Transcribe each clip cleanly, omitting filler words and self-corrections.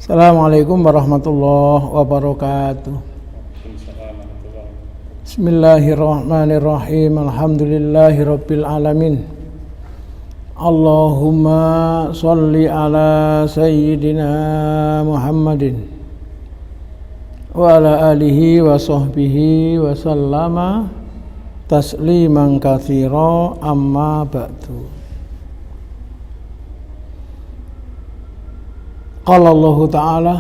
Assalamualaikum warahmatullahi wabarakatuh. Bismillahirrahmanirrahim. Alhamdulillahirabbil alamin. Allahumma shalli ala sayyidina Muhammadin wa ala alihi wa sahbihi wa sallama tasliman katsira, amma ba'du. Qala Allah Ta'ala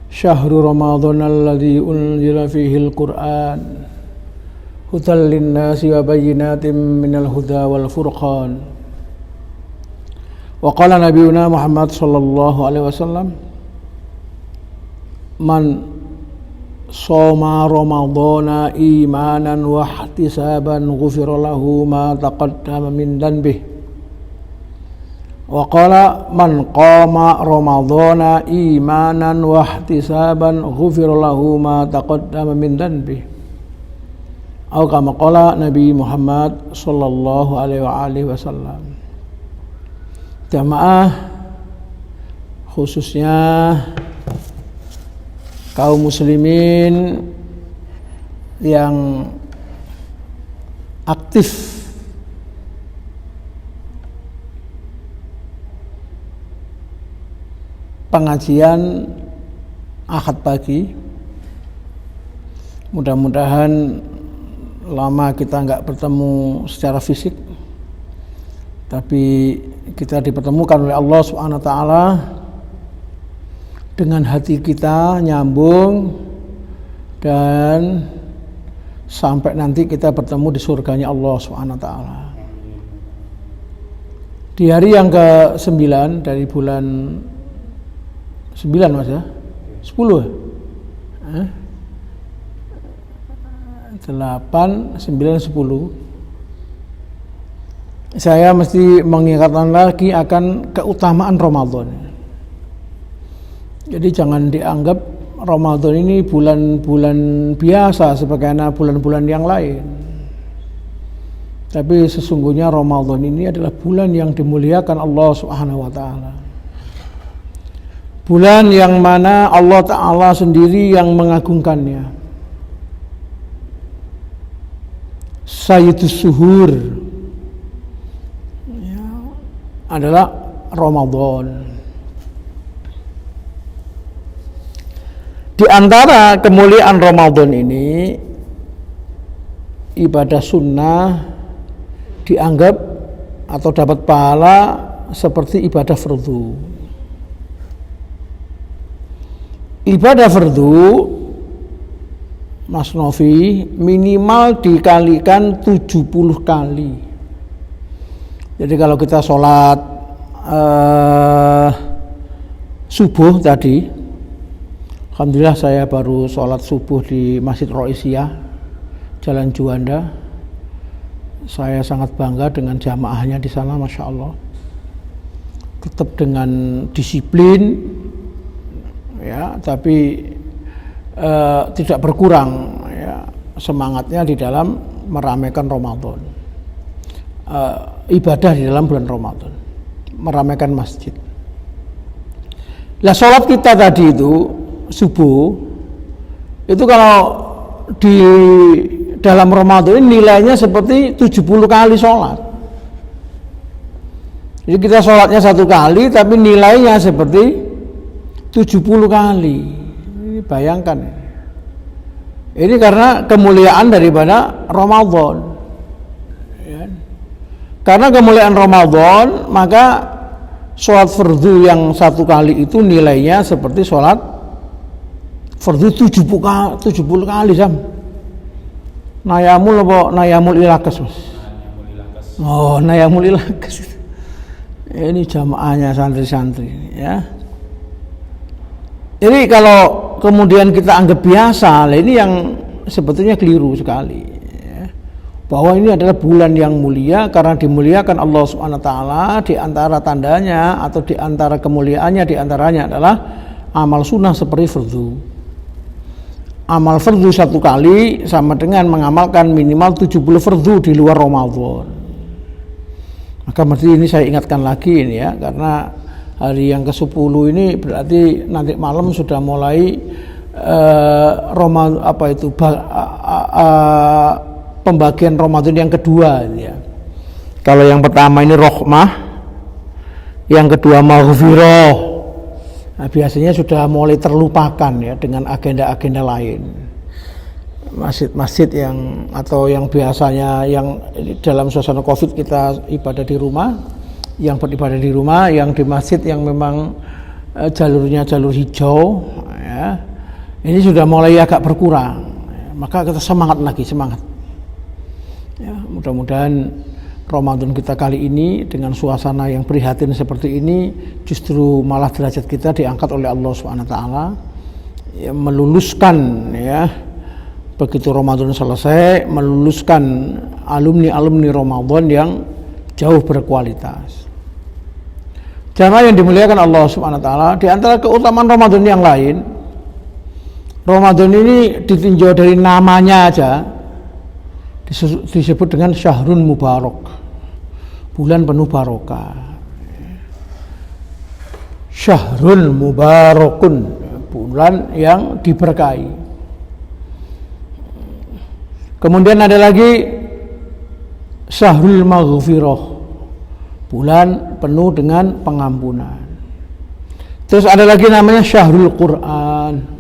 Syahru Ramadhan alladzi unzila fihi al-Qur'an hudan lin-nasi wa bayyinatin minal huda wal furqan. Wa qala nabiyuna Muhammad sallallahu alaihi wasallam man shoma ramadhana imanan wa ihtisaban ghufira lahu ma taqaddama min dhanbihi. Wa qala man qama ramadhana imanan wa ihtisaban ghufira lahu ma taqaddama min dhanbihi. Atau kama qala Nabi Muhammad sallallahu alaihi wasallam. Jamaah, khususnya kaum muslimin yang aktif pengajian Ahad pagi, mudah-mudahan lama kita nggak bertemu secara fisik, tapi kita dipertemukan oleh Allah Subhanahu wa Ta'ala dengan hati kita nyambung dan sampai nanti kita bertemu di surganya Allah Subhanahu wa Ta'ala. Di hari yang ke-9 dari bulan 9 mas ya? 10 ya? 8, 9, 10. Saya mesti mengingatkan lagi akan keutamaan Ramadan. Jadi jangan dianggap Ramadan ini bulan-bulan biasa sebagaimana bulan-bulan yang lain. Tapi sesungguhnya Ramadan ini adalah bulan yang dimuliakan Allah Subhanahu wa Ta'ala. Bulan yang mana Allah Ta'ala sendiri yang mengagungkannya. Sayyidus Suhur ya, adalah Ramadan. Di antara kemuliaan Ramadan ini, ibadah sunnah dianggap atau dapat pahala seperti ibadah fardu. Ibadah fardu, Mas Novi, minimal dikalikan 70 kali. Jadi kalau kita sholat subuh tadi, alhamdulillah saya baru sholat subuh di Masjid Roisiyah, Jalan Juanda. Saya sangat bangga dengan jamaahnya di sana, Masya Allah. Tetap dengan disiplin, ya, tapi tidak berkurang ya, semangatnya di dalam meramaikan Ramadan, ibadah di dalam bulan Ramadan, meramaikan masjid. Lah sholat kita tadi itu subuh itu kalau di dalam Ramadan ini nilainya seperti 70 kali sholat. Jadi kita sholatnya 1 kali tapi nilainya seperti 70 kali. Ini bayangkan. Ini karena kemuliaan daripada Ramadan. Ya. Karena kemuliaan Ramadan, maka sholat fardu yang 1 kali itu nilainya seperti sholat fardu 70 kali jam. Nayamul apa nayamul ilakas, Mas? Oh, nayamul ilakas. Ini jamaahnya santri-santri ya. Jadi kalau kemudian kita anggap biasa, ini yang sebetulnya keliru sekali ya. Bahwa ini adalah bulan yang mulia karena dimuliakan Allah Subhanahu wa Ta'ala. Di antara tandanya atau di antara kemuliaannya, di antaranya adalah amal sunnah seperti fardu. Amal fardu 1 kali sama dengan mengamalkan minimal 70 fardu di luar Ramadan. Maka mesti ini saya ingatkan lagi ini ya, karena hari yang ke-10 ini berarti nanti malam sudah mulai pembagian Ramadan yang kedua ya. Kalau yang pertama ini rahmah, yang kedua maghfirah. Nah, biasanya sudah mulai terlupakan ya dengan agenda-agenda lain. Masjid-masjid yang atau yang biasanya yang dalam suasana Covid kita ibadah di rumah, yang beribadah di rumah, yang di masjid yang memang jalurnya jalur hijau ya. Ini sudah mulai agak berkurang. Maka kita semangat. Ya, mudah-mudahan Ramadan kita kali ini dengan suasana yang prihatin seperti ini justru malah derajat kita diangkat oleh Allah SWT ya, meluluskan ya begitu Ramadan selesai, meluluskan alumni Ramadan yang jauh berkualitas. Jamaah yang dimuliakan Allah SWT, di antara keutamaan Ramadan yang lain, Ramadan ini ditinjau dari namanya aja disebut dengan Syahrun Mubarak, bulan penuh barokah. Syahrun Mubarakun, bulan yang diberkahi. Kemudian ada lagi Syahrul Maghfirah, bulan penuh dengan pengampunan. Terus ada lagi namanya Syahrul Quran.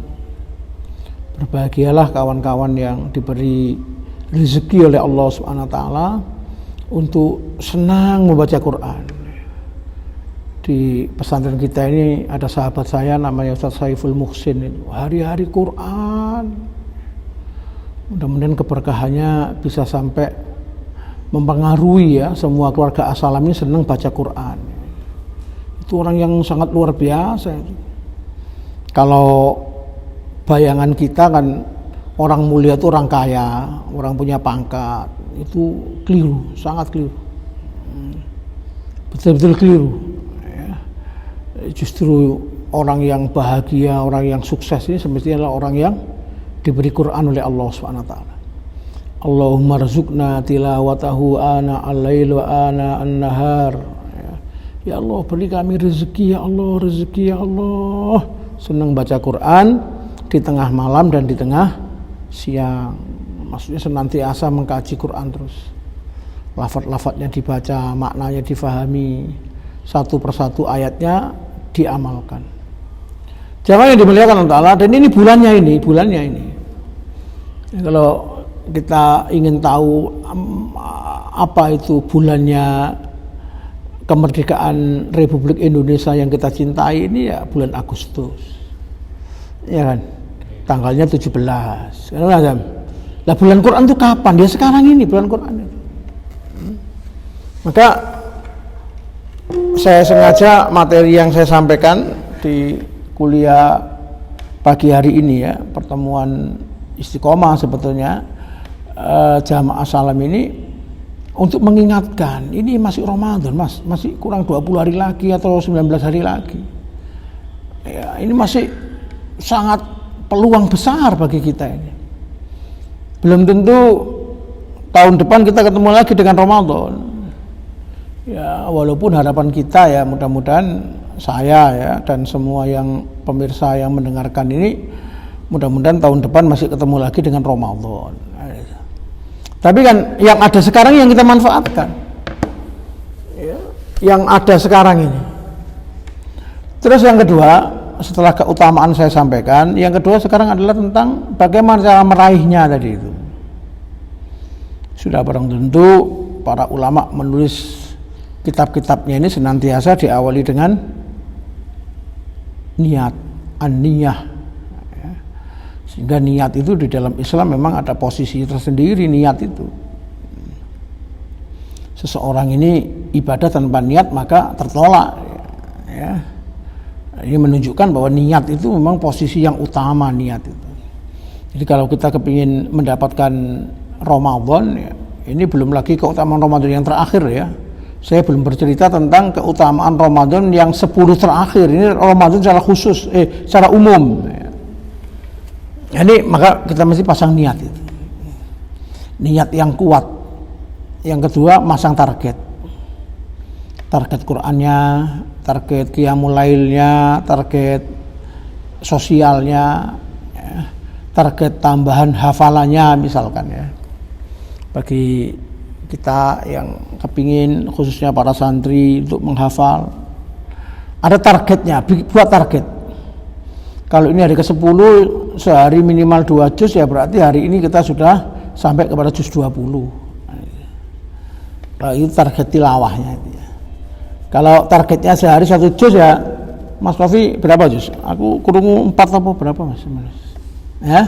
Berbahagialah kawan-kawan yang diberi rezeki oleh Allah SWT untuk senang membaca Quran. Di pesantren kita ini ada sahabat saya namanya Ustaz Saiful Muhsin, hari-hari Quran. Mudah-mudahan keberkahannya bisa sampai mempengaruhi ya semua keluarga As-Salam ini senang baca Quran. Itu orang yang sangat luar biasa. Kalau bayangan kita kan orang mulia itu orang kaya, orang punya pangkat, itu keliru, sangat keliru, betul-betul keliru. Ya. Justru orang yang bahagia, orang yang sukses ini semestinya adalah orang yang diberi Quran oleh Allah SWT. Allahumma rzuqna tilawatahu ana al-lail wa ana an-nahar. Ya Allah, beri kami rezeki ya Allah, rezeki ya Allah. Senang baca Quran di tengah malam dan di tengah siang, maksudnya senantiasa mengkaji Quran terus, lafaz-lafaznya dibaca, maknanya difahami, satu persatu ayatnya diamalkan. Jamaah yang dimuliakan Allah Ta'ala, dan ini bulannya ini. Kalau kita ingin tahu apa itu bulannya kemerdekaan Republik Indonesia yang kita cintai ini, ya bulan Agustus, ya kan? Tanggalnya 17. Lah bulan Quran itu kapan? Dia sekarang ini bulan Quran itu. Maka saya sengaja materi yang saya sampaikan di kuliah pagi hari ini ya, pertemuan istiqomah sebetulnya jamaah salam ini untuk mengingatkan, ini masih Ramadan Mas, masih kurang 20 hari lagi atau 19 hari lagi. Ya, ini masih sangat peluang besar bagi kita ini. Belum tentu tahun depan kita ketemu lagi dengan Ramadan. Ya, walaupun harapan kita ya mudah-mudahan saya ya dan semua yang pemirsa yang mendengarkan ini mudah-mudahan tahun depan masih ketemu lagi dengan Ramadan. Tapi kan yang ada sekarang yang kita manfaatkan. Ya, yang ada sekarang ini. Terus yang kedua, setelah keutamaan saya sampaikan, yang kedua sekarang adalah tentang bagaimana cara meraihnya tadi itu. Sudah barang tentu para ulama menulis kitab-kitabnya ini senantiasa diawali dengan niat, an-niyah. Sehingga niat itu di dalam Islam memang ada posisi tersendiri, niat itu. Seseorang ini ibadah tanpa niat maka tertolak. Ya. Ini menunjukkan bahwa niat itu memang posisi yang utama, niat itu. Jadi kalau kita kepingin mendapatkan Ramadan, ya, ini belum lagi keutamaan Ramadan yang terakhir ya. Saya belum bercerita tentang keutamaan Ramadan yang 10 terakhir. Ini Ramadan secara khusus, secara umum. Ya. Ini maka kita mesti pasang niat itu. Niat yang kuat. Yang kedua, masang target. target Qur'annya, target qiyamul lailnya, target sosialnya, ya, target tambahan hafalannya misalkan ya. Bagi kita yang kepingin khususnya para santri untuk menghafal, ada targetnya, buat target. Kalau ini hari ke-10 sehari minimal 2 juz, ya berarti hari ini kita sudah sampai kepada juz 20. Nah, itu target tilawahnya itu ya. Kalau targetnya sehari 1 juz ya, Mas Novi berapa juz? Aku kurungu 4 atau berapa Mas? Ya,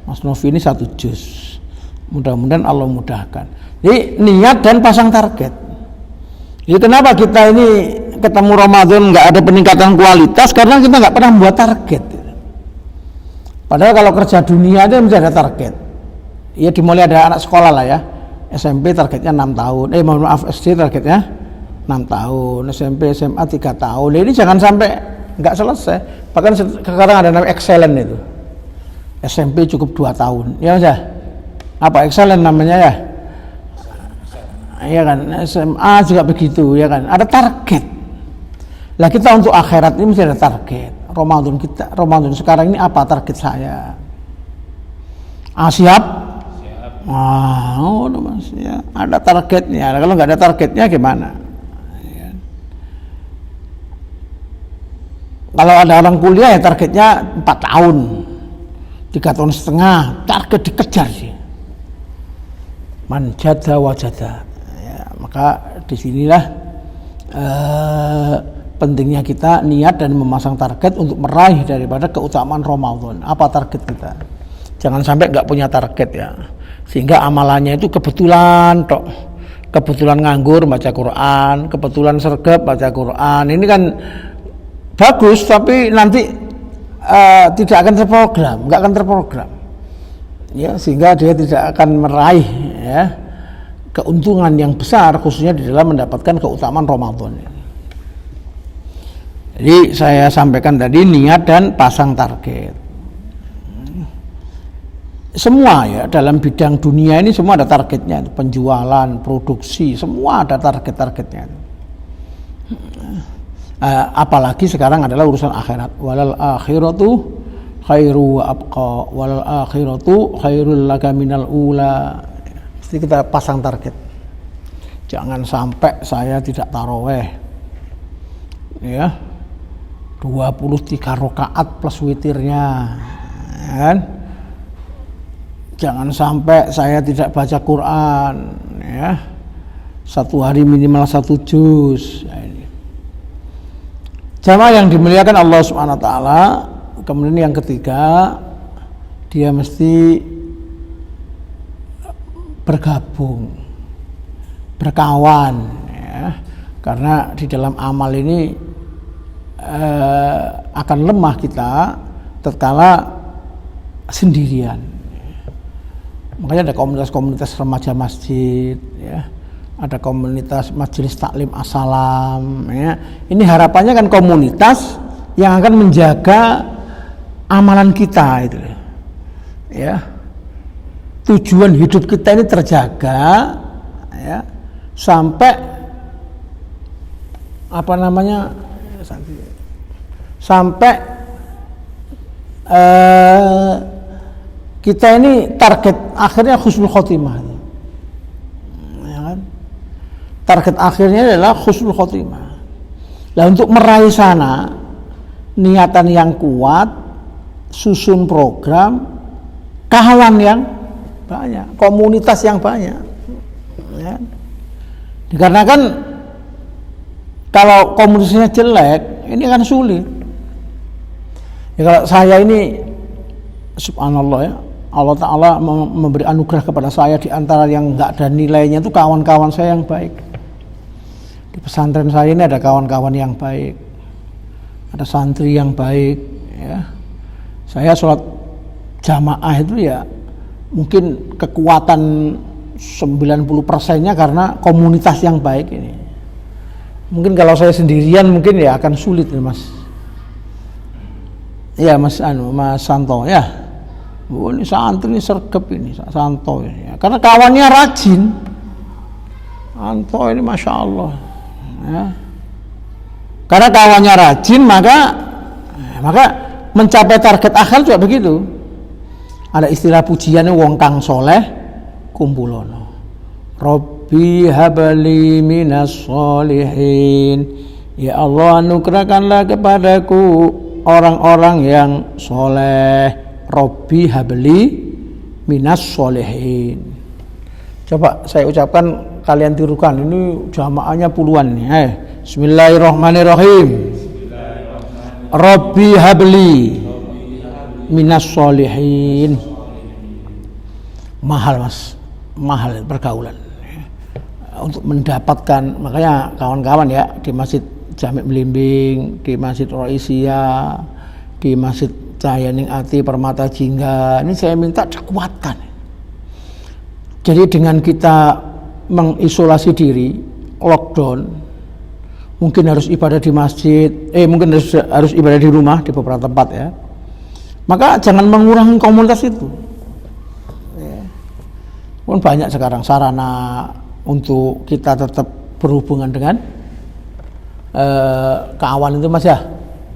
Mas Novi ini 1 juz. Mudah-mudahan Allah mudahkan. Jadi niat dan pasang target. Jadi kenapa kita ini ketemu Ramadan nggak ada peningkatan kualitas? Karena kita nggak pernah membuat target. Padahal kalau kerja dunia itu mesti ada target. Ya dimulai ada anak sekolah lah ya. SMP targetnya 6 tahun. SD targetnya 6 tahun. SMP, SMA 3 tahun. Ini jangan sampai nggak selesai. Bahkan sekarang ada namanya excellent itu. SMP cukup 2 tahun. Ya Mas. Apa excellent namanya ya? Iya kan, SMA juga begitu ya kan, ada target. Lah kita untuk akhirat ini mesti ada target. Ramadan sekarang ini apa target saya? Siap? Mas ya, ada targetnya. Kalau nggak ada targetnya gimana? Ya. Kalau ada orang kuliah ya targetnya 4 tahun, 3 tahun setengah, target dikejar sih. Man jada wajada. Maka disinilah pentingnya kita niat dan memasang target untuk meraih daripada keutamaan Ramadan. Apa target kita? Jangan sampai nggak punya target ya, sehingga amalannya itu kebetulan kebetulan nganggur baca Quran, kebetulan sergap baca Quran. Ini kan bagus, tapi nanti tidak akan terprogram, nggak akan terprogram. Ya, sehingga dia tidak akan meraih ya keuntungan yang besar khususnya di dalam mendapatkan keutamaan Ramadan. Jadi saya sampaikan tadi niat dan pasang target. Semua ya dalam bidang dunia ini semua ada targetnya, penjualan, produksi, semua ada target-targetnya. Apalagi sekarang adalah urusan akhirat. Walal akhiratu khairu wa abqa walal akhiratu khairul laka minal ula. Jadi kita pasang target. Jangan sampai saya tidak taraweh. Ya. 23 rakaat plus witirnya. Kan? Jangan sampai saya tidak baca Quran, ya. 1 hari minimal 1 juz. Ya, ini. Jamaah yang dimuliakan Allah Subhanahu wa taala, kemudian yang ketiga, dia mesti bergabung, berkawan ya. Karena di dalam amal ini akan lemah kita tatkala sendirian. Makanya ada komunitas-komunitas remaja masjid ya. Ada komunitas majelis taklim as-salam ya. Ini harapannya kan komunitas yang akan menjaga amalan kita itu ya. Tujuan hidup kita ini terjaga ya, sampai sampai kita ini target akhirnya husnul khotimah ya kan? Target akhirnya adalah husnul khotimah. Nah untuk meraih sana niatan yang kuat, susun program, kawan yang banyak, komunitas yang banyak ya. Dikarenakan kalau komunitasnya jelek ini akan sulit ya. Kalau saya ini subhanallah ya, Allah Ta'ala memberi anugerah kepada saya, di antara yang nggak ada nilainya itu kawan-kawan saya yang baik. Di pesantren saya ini ada kawan-kawan yang baik, ada santri yang baik ya. Saya sholat jamaah itu ya mungkin kekuatan 90%-nya karena komunitas yang baik ini. Mungkin kalau saya sendirian mungkin ya akan sulit ya Mas. Ya Mas Santo ya. Ini santri ini sergap ini Santo ini. Karena kawannya rajin. Santo ini Masya Allah. Ya. Karena kawannya rajin, maka mencapai target akhir juga begitu. Ada istilah pujiannya wong kang soleh kumpulono. Rabbi habli minas sholihin. Ya Allah, anugerahkanlah kepadaku orang-orang yang soleh. Rabbi habli minas sholihin. Coba saya ucapkan, kalian tirukan. Ini jamaahnya puluhan nih. Bismillahirrahmanirrahim. Rabbi habli minas sholihin. Mahal mas, mahal pergaulan. Untuk mendapatkan, makanya kawan-kawan ya di Masjid Jami' Belimbing, di Masjid Roisiyah, di Masjid Cahayaning Ati Permata Jingga, ini saya minta dikuatkan. Jadi dengan kita mengisolasi diri, lockdown, mungkin harus ibadah di masjid, mungkin harus ibadah di rumah di beberapa tempat ya. Maka jangan mengurangi komunitas itu. Ya. Pun banyak sekarang sarana untuk kita tetap berhubungan dengan kawan itu mas ya.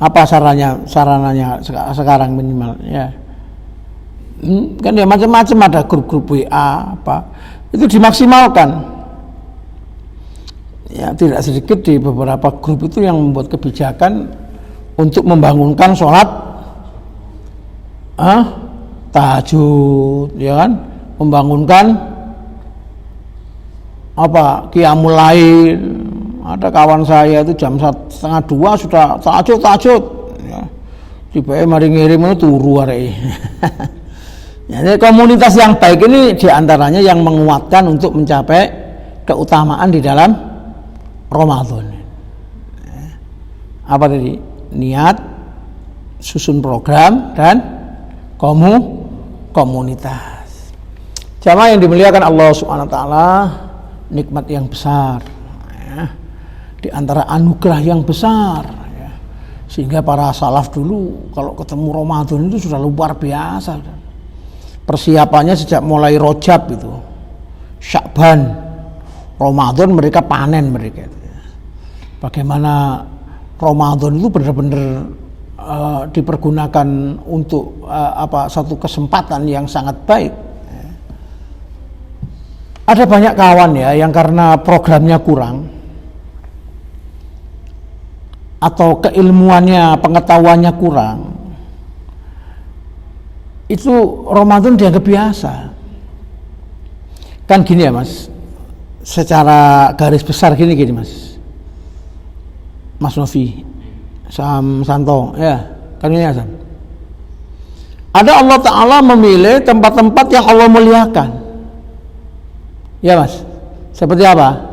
Apa sarananya sekarang minimal ya. Kan ya macam-macam, ada grup-grup WA apa. Itu dimaksimalkan. Ya, tidak sedikit di beberapa grup itu yang membuat kebijakan untuk membangunkan sholat tahajud, ya kan, membangunkan qiyamul lail. Ada kawan saya itu jam 1:30 sudah tahajud ya. Tiba-tiba mari ngirim itu turu arek. Jadi komunitas yang baik ini diantaranya yang menguatkan untuk mencapai keutamaan di dalam Ramadan. Apa tadi? Niat, susun program, dan komunitas. Jamaah yang dimuliakan Allah Subhanahu wa taala, nikmat yang besar ya. Di antara anugerah yang besar ya. Sehingga para salaf dulu kalau ketemu Ramadan itu sudah luar biasa. Persiapannya sejak mulai Rajab itu, Sya'ban, Ramadan mereka panen mereka. Bagaimana Ramadan itu benar-benar dipergunakan untuk satu kesempatan yang sangat baik. Ada banyak kawan ya yang karena programnya kurang atau keilmuannya, pengetahuannya kurang, itu Ramadan dianggap biasa. Kan gini ya mas, secara garis besar gini Mas Novi, Sam Santo, ya kan ini ya Sam. Ada Allah Ta'ala memilih tempat-tempat yang Allah muliakan. Ya mas, seperti apa?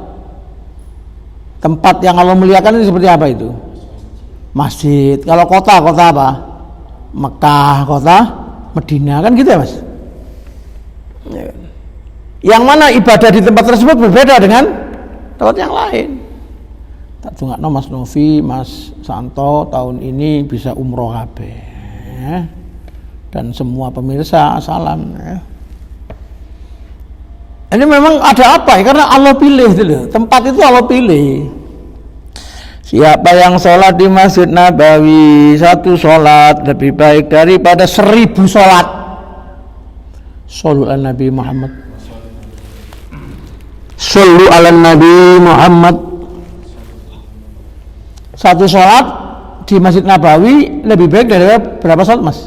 Tempat yang Allah muliakan ini seperti apa itu? Masjid. Kalau kota apa? Mekah, kota Medina, kan gitu ya mas. Yang mana ibadah di tempat tersebut berbeda dengan tempat yang lain. Tak tungakno Mas Novi, Mas Santo tahun ini bisa umroh kabeh ya. Dan semua pemirsa salam ya. Ini memang ada apa ya? Karena Allah pilih itu loh. Tempat itu Allah pilih. Siapa yang sholat di Masjid Nabawi, satu sholat lebih baik daripada 1000 sholat. Shollu ala Nabi Muhammad. Shollu ala Nabi Muhammad. Satu sholat di Masjid Nabawi lebih baik daripada berapa sholat mas?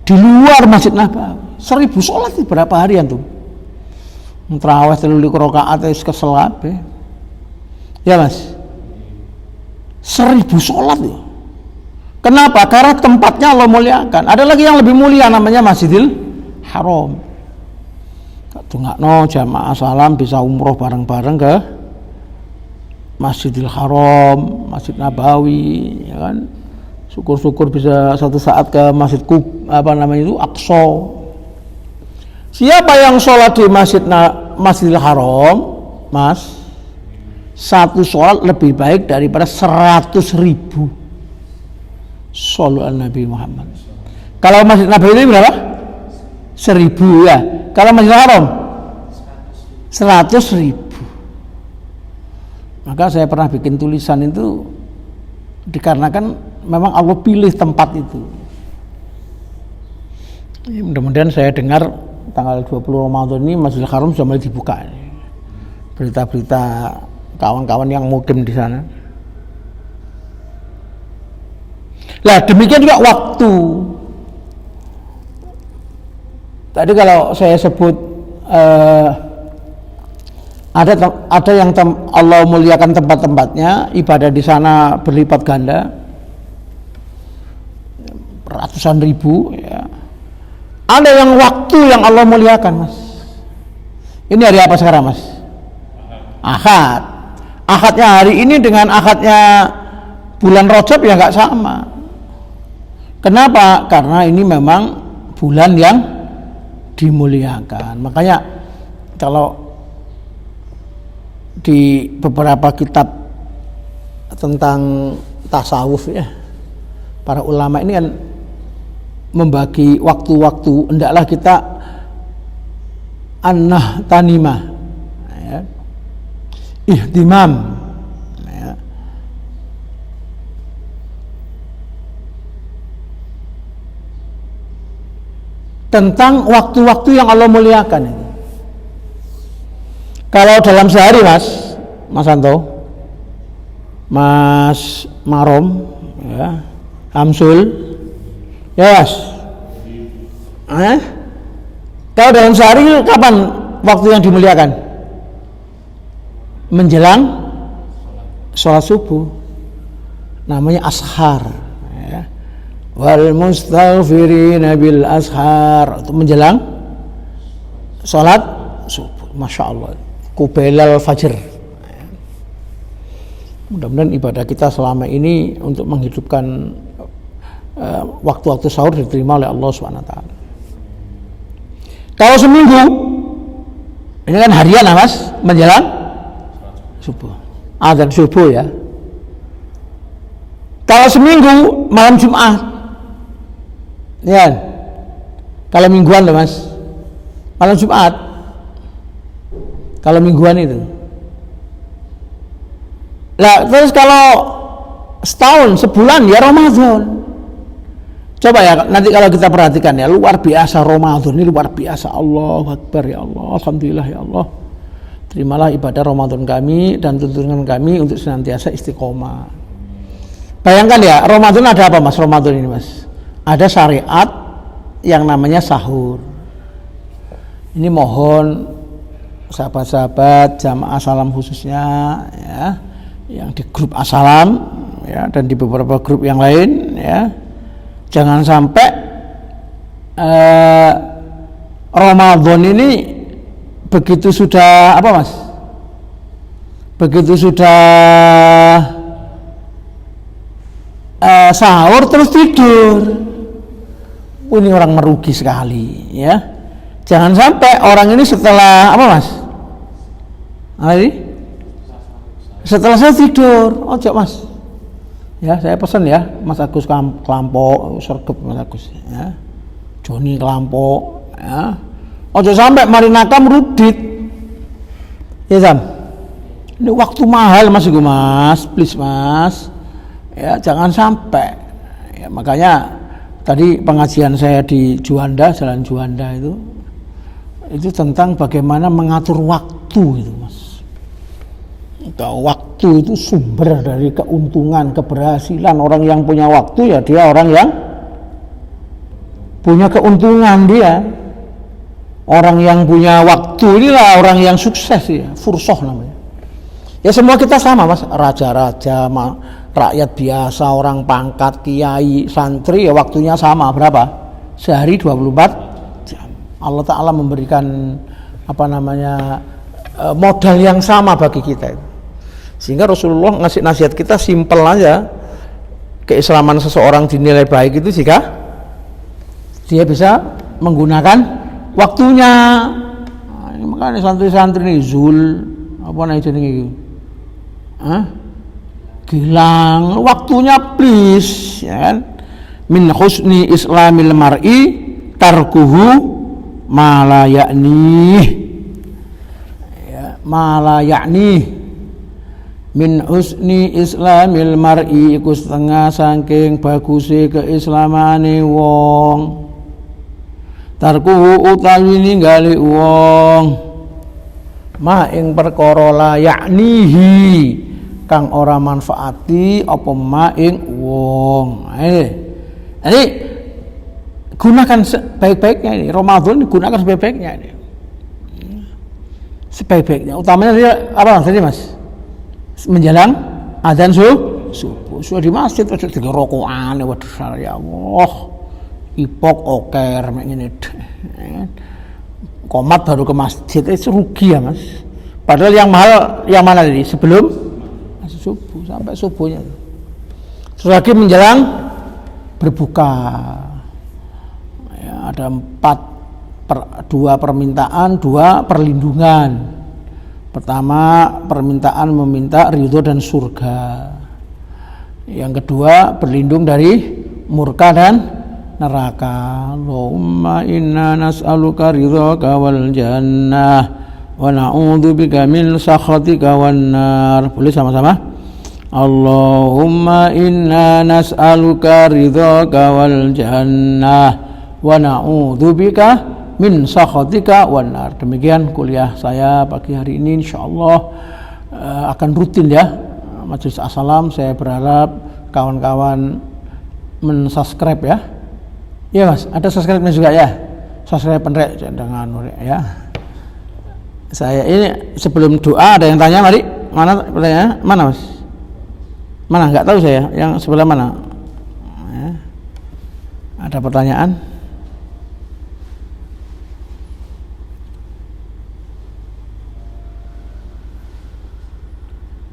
Di luar Masjid Nabawi 1000 sholat itu berapa harian tuh? Terawih 3 rakaat wis kesel kabeh. Ya mas, 1000 sholat ya. Kenapa? Karena tempatnya Allah muliakan. Ada lagi yang lebih mulia namanya Masjidil Haram. Tungakno jamaah salam bisa umroh bareng-bareng ke Masjidil Haram, Masjid Nabawi, ya kan. Syukur-syukur bisa satu saat ke Aqsa. Siapa yang sholat di Masjidil Haram, mas, satu sholat lebih baik daripada 100.000 shollu ala Nabi Muhammad. Kalau Masjid Nabawi ini berapa? 1000 ya. Kalau Masjidil Haram 100.000. Maka saya pernah bikin tulisan itu dikarenakan memang Allah pilih tempat itu. Mudah-mudahan saya dengar tanggal 20 Ramadan ini Masjidil Haram sudah mulai dibuka. Berita-berita kawan-kawan yang mukim di sana. Lah demikian juga waktu. Tadi kalau saya sebut ada yang Allah muliakan tempat-tempatnya, ibadah di sana berlipat ganda, ratusan ribu. Ya. Ada yang waktu yang Allah muliakan, Mas. Ini hari apa sekarang, Mas? Ahad. Ahadnya hari ini dengan ahadnya bulan Rajab ya nggak sama. Kenapa? Karena ini memang bulan yang dimuliakan. Makanya kalau di beberapa kitab tentang tasawuf ya, para ulama ini kan membagi waktu-waktu, hendaklah kita an-nahtanimah ya, ihtimam ya. Tentang waktu-waktu yang Allah muliakan ini. Kalau dalam sehari Mas Anto, Mas Marom ya, Hamsul ya Mas. Kalau dalam sehari kapan waktu yang dimuliakan? Menjelang sholat subuh, namanya ashar ya. Wal mustaghfirina bil ashar, itu menjelang sholat subuh. Masya Allah, kubailal fajr. Mudah-mudahan ibadah kita selama ini untuk menghidupkan waktu-waktu sahur diterima oleh Allah SWT. Kalau seminggu, ini kan harian Mas, menjelang subuh, azan subuh ya. Kalau seminggu malam Jumat, ya. Kalau mingguan loh Mas, malam Jumat. Kalau mingguan itu. Lah terus kalau setahun, sebulan ya Ramadan. Coba ya nanti kalau kita perhatikan ya, luar biasa Ramadan ini, luar biasa. Allahu Akbar ya Allah, alhamdulillah ya Allah. Terimalah ibadah Ramadan kami dan tuntunan kami untuk senantiasa istiqomah. Bayangkan ya, Ramadan ada apa Mas? Ramadan ini Mas, ada syariat yang namanya sahur. Ini mohon sahabat-sahabat jamaah salam khususnya ya, yang di grup Asalam ya, dan di beberapa grup yang lain ya, jangan sampai Ramadan ini begitu sudah apa Mas? Begitu sudah sahur terus tidur. Ini orang merugi sekali ya. Jangan sampai orang ini setelah apa Mas? Setelah saya tidur, ojo Mas. Ya, saya pesan ya, Mas Agus Kelampo, sergep Mas Agus ya. Joni Kelampo ya. Ojo sampai marinaka merudit. Ya Sam. Ini waktu mahal Mas itu Mas, please Mas. Ya, jangan sampai. Ya, makanya tadi pengajian saya di Juanda, Jalan Juanda itu tentang bagaimana mengatur waktu itu Mas. Waktu itu sumber dari keuntungan, keberhasilan. Orang yang punya waktu ya dia orang yang punya keuntungan dia. Orang yang punya waktu inilah orang yang sukses ya, fursoh namanya. Ya semua kita sama Mas, raja-raja, rakyat biasa, orang pangkat, kiai, santri ya waktunya sama, berapa? Sehari 24 jam. Allah Ta'ala memberikan modal yang sama bagi kita itu. Sehingga Rasulullah ngasih nasihat kita simpel aja. Keislaman seseorang dinilai baik itu jika dia bisa menggunakan waktunya. Nah, ini makanya santri-santri ini Zul Gilang waktunya please ya kan. Min husni islamil mar'i tarkuhu ma la ya'ni ya, ma la ya'ni. min husni islamil mar'i iku setengah saking baguse keislamane wong. Tarku utawi ninggali wong ma ing perkara la yaknihi kang ora manfaati apa ma ing wong. Ini gunakan sebaik-baiknya ini. Ramadan gunakan sebaik-baiknya ini. Sebaik-baiknya. Utamanya dia apa tadi Mas? Menjelang adzan subuh. Sudah di masjid terus tiga rokokan waduh ya Allah. Ipok oker mek ngene. Komat baru ke masjid itu rugi ya Mas. Padahal yang mahal yang mana tadi? Sebelum subuh sampai subuhnya. Terus lagi menjelang berbuka. Ya, ada 2 permintaan, 2 perlindungan. Pertama, permintaan meminta ridho dan surga. Yang kedua, berlindung dari murka dan neraka. Allahumma inna nas'aluka ridhaka wal jannah wa na'udzubika min sakhatika wan nar. Boleh sama-sama? Allahumma inna nas'aluka ridhaka wal jannah wa na'udzubika min sakhatika wan nar. Demikian kuliah saya pagi hari ini, insyaallah akan rutin ya Majelis As-Salam. Saya berharap kawan-kawan mensubscribe ya. Iya Mas, ada subscribe-nya juga ya. Subscribe pendek dengan ya. Saya ini sebelum doa ada yang tanya, mari. Mana pertanyaannya? Mana Mas? Mana? Enggak tahu saya. Yang sebelah mana? Ya. Ada pertanyaan?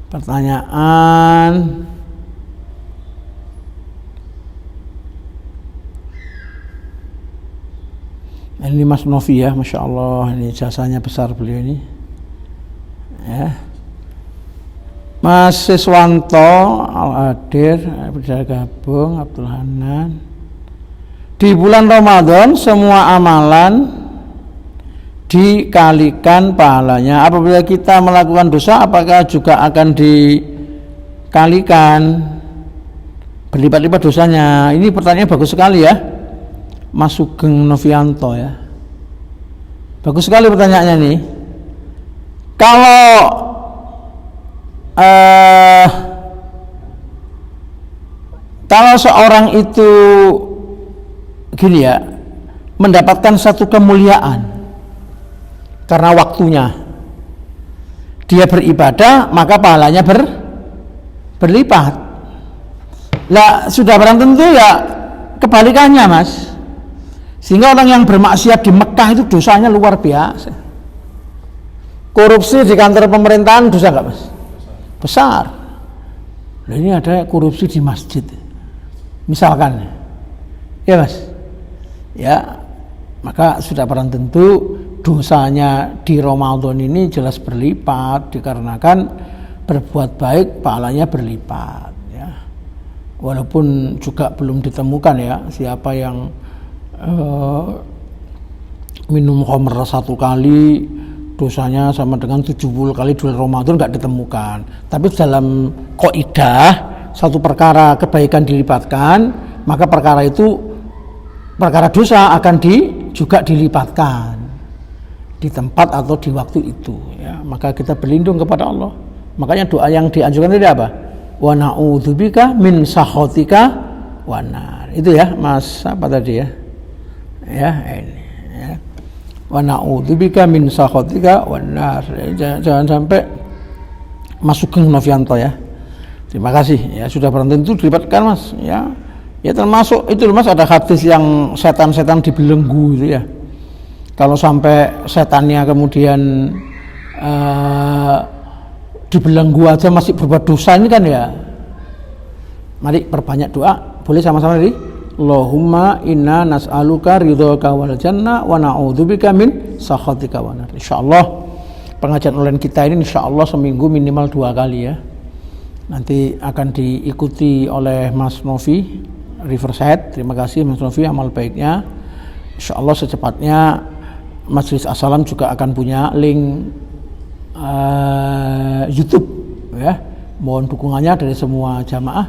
Pertanyaan. Ini Mas Novi ya, Masya Allah, ini jasanya besar beliau ini ya. Mas Siswanto Al-Adir sudah gabung, Abdul Hanan. Di bulan Ramadan semua amalan dikalikan pahalanya. Apabila kita melakukan dosa, apakah juga akan dikalikan berlipat-lipat dosanya? Ini pertanyaan bagus sekali ya, Mas Sugeng Novianto ya. Bagus sekali pertanyaannya nih. Kalau seorang itu gini ya, mendapatkan satu kemuliaan karena waktunya dia beribadah, maka pahalanya berlipat. Lah sudah barang tentu ya kebalikannya Mas. Sehingga orang yang bermaksiat di Mekah itu dosanya luar biasa. Korupsi di kantor pemerintahan dosa nggak Mas? Besar. Nah, ini ada korupsi di masjid, misalkan, ya Mas, ya, maka sudah barang tentu dosanya di Ramadan ini jelas berlipat dikarenakan berbuat baik pahalanya berlipat. Ya. Walaupun juga belum ditemukan ya siapa yang minum khamr 1 kali dosanya sama dengan 70 kali di Ramadan, nggak ditemukan. Tapi dalam kaidah satu perkara kebaikan dilipatkan, maka perkara itu, perkara dosa akan juga dilipatkan di tempat atau di waktu itu ya. Maka kita berlindung kepada Allah. Makanya doa yang dianjurkan itu apa? Wa na'udzubika min sakhatika wan nar. Itu ya Mas apa tadi ya? Ya ini ya. Wa na'udzubika min sakhatika wan nar. Jangan sampai masuk ke Novianto ya. Terima kasih ya, sudah tentu dilibatkan Mas ya. Ya termasuk itu Mas, ada hadis yang setan-setan dibelenggu itu ya. Kalau sampai setannya kemudian dibelenggu aja masih berbuat dosa ini kan ya. Mari perbanyak doa, boleh sama-sama tadi. Allahumma inna nas'aluka ridhaka wal jannah wa na'udzubika min sakhatika wan nar. Insyaallah pengajian online kita ini insyaallah seminggu minimal 2 kali ya. Nanti akan diikuti oleh Mas Novi Riverside. Terima kasih Mas Novi amal baiknya. Insyaallah secepatnya Majelis As-Salam juga akan punya link YouTube ya, Mohon dukungannya dari semua jamaah.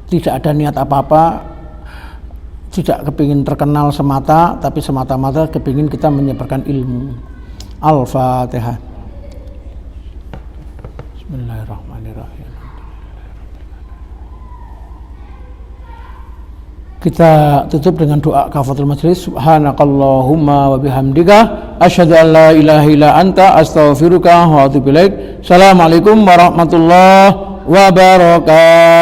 Tidak ada niat apa-apa, tidak kepingin terkenal semata, tapi semata-mata kepingin kita menyebarkan ilmu. Al-Fatihah. Bismillahirrahmanirrahim. Kita tutup dengan doa kafaratul majlis. Subhanakallahumma wa bihamdika asyhadu an la ilaha illa anta astaghfiruka wa atubu ilaik. Assalamualaikum warahmatullahi wabarakatuh.